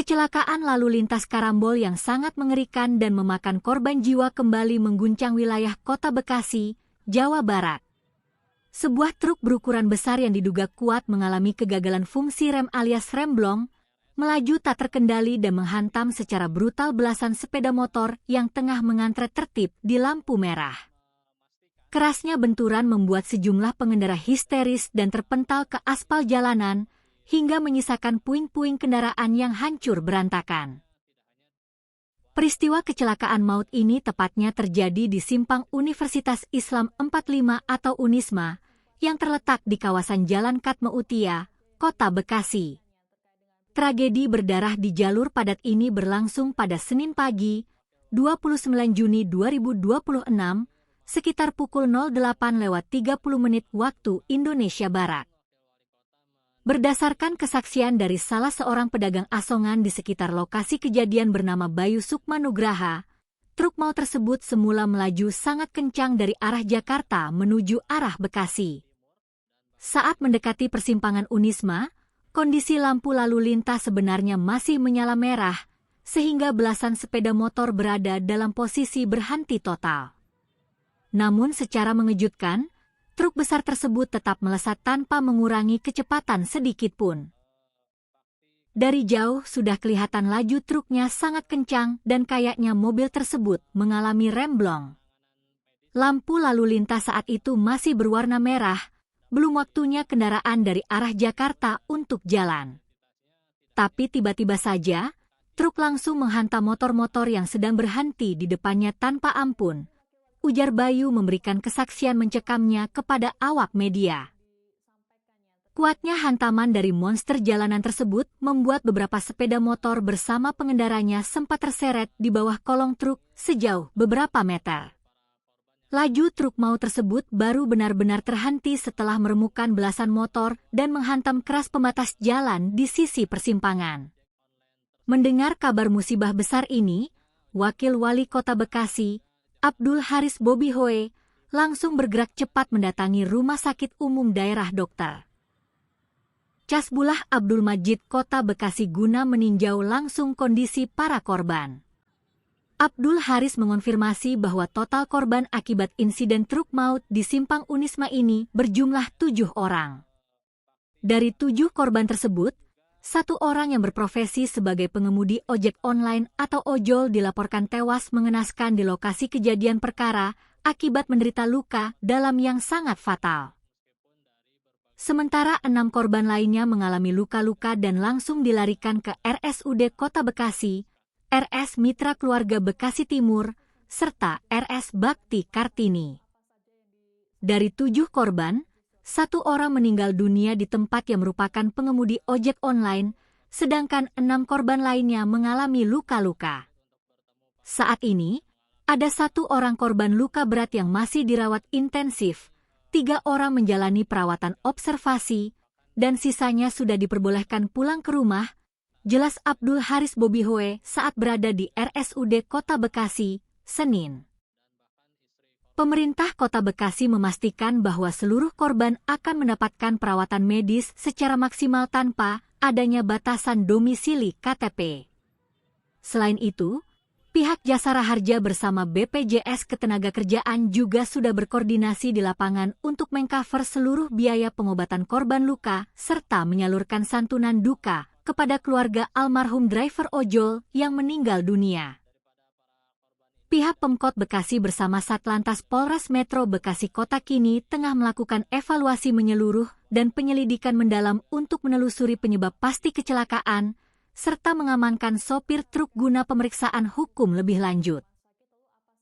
Kecelakaan lalu lintas karambol yang sangat mengerikan dan memakan korban jiwa kembali mengguncang wilayah Kota Bekasi, Jawa Barat. Sebuah truk berukuran besar yang diduga kuat mengalami kegagalan fungsi rem alias remblong, melaju tak terkendali dan menghantam secara brutal belasan sepeda motor yang tengah mengantre tertib di lampu merah. Kerasnya benturan membuat sejumlah pengendara histeris dan terpental ke aspal jalanan, hingga menyisakan puing-puing kendaraan yang hancur berantakan. Peristiwa kecelakaan maut ini tepatnya terjadi di Simpang Universitas Islam 45 atau Unisma, yang terletak di kawasan Jalan Katme Utia, Kota Bekasi. Tragedi berdarah di jalur padat ini berlangsung pada Senin pagi, 29 Juni 2026, sekitar pukul 08.30 waktu Indonesia Barat. Berdasarkan kesaksian dari salah seorang pedagang asongan di sekitar lokasi kejadian bernama Bayu Sukmanugraha, truk maut tersebut semula melaju sangat kencang dari arah Jakarta menuju arah Bekasi. Saat mendekati persimpangan Unisma, kondisi lampu lalu lintas sebenarnya masih menyala merah, sehingga belasan sepeda motor berada dalam posisi berhenti total. Namun secara mengejutkan, truk besar tersebut tetap melesat tanpa mengurangi kecepatan sedikit pun. Dari jauh sudah kelihatan laju truknya sangat kencang dan kayaknya mobil tersebut mengalami remblong. Lampu lalu lintas saat itu masih berwarna merah, belum waktunya kendaraan dari arah Jakarta untuk jalan. Tapi tiba-tiba saja, truk langsung menghantam motor-motor yang sedang berhenti di depannya tanpa ampun, ujar Bayu memberikan kesaksian mencekamnya kepada awak media. Kuatnya hantaman dari monster jalanan tersebut membuat beberapa sepeda motor bersama pengendaranya sempat terseret di bawah kolong truk sejauh beberapa meter. Laju truk maut tersebut baru benar-benar terhenti setelah meremukkan belasan motor dan menghantam keras pembatas jalan di sisi persimpangan. Mendengar kabar musibah besar ini, Wakil Wali Kota Bekasi, Abdul Haris Bobihoe, langsung bergerak cepat mendatangi Rumah Sakit Umum Daerah Dr. Casbullah Abdul Majid Kota Bekasi guna meninjau langsung kondisi para korban. Abdul Haris mengonfirmasi bahwa total korban akibat insiden truk maut di Simpang Unisma ini berjumlah 7 orang. Dari 7 korban tersebut, 1 orang yang berprofesi sebagai pengemudi ojek online atau ojol dilaporkan tewas mengenaskan di lokasi kejadian perkara akibat menderita luka dalam yang sangat fatal. Sementara 6 korban lainnya mengalami luka-luka dan langsung dilarikan ke RSUD Kota Bekasi, RS Mitra Keluarga Bekasi Timur, serta RS Bakti Kartini. Dari 7 korban, 1 orang meninggal dunia di tempat yang merupakan pengemudi ojek online, sedangkan 6 korban lainnya mengalami luka-luka. Saat ini, ada 1 orang korban luka berat yang masih dirawat intensif, 3 orang menjalani perawatan observasi, dan sisanya sudah diperbolehkan pulang ke rumah, jelas Abdul Haris Bobihoe saat berada di RSUD Kota Bekasi, Senin. Pemerintah Kota Bekasi memastikan bahwa seluruh korban akan mendapatkan perawatan medis secara maksimal tanpa adanya batasan domisili KTP. Selain itu, pihak Jasara Harja bersama BPJS Ketenagakerjaan juga sudah berkoordinasi di lapangan untuk mengcover seluruh biaya pengobatan korban luka serta menyalurkan santunan duka kepada keluarga almarhum driver ojol yang meninggal dunia. Pihak Pemkot Bekasi bersama Satlantas Polres Metro Bekasi Kota kini tengah melakukan evaluasi menyeluruh dan penyelidikan mendalam untuk menelusuri penyebab pasti kecelakaan, serta mengamankan sopir truk guna pemeriksaan hukum lebih lanjut.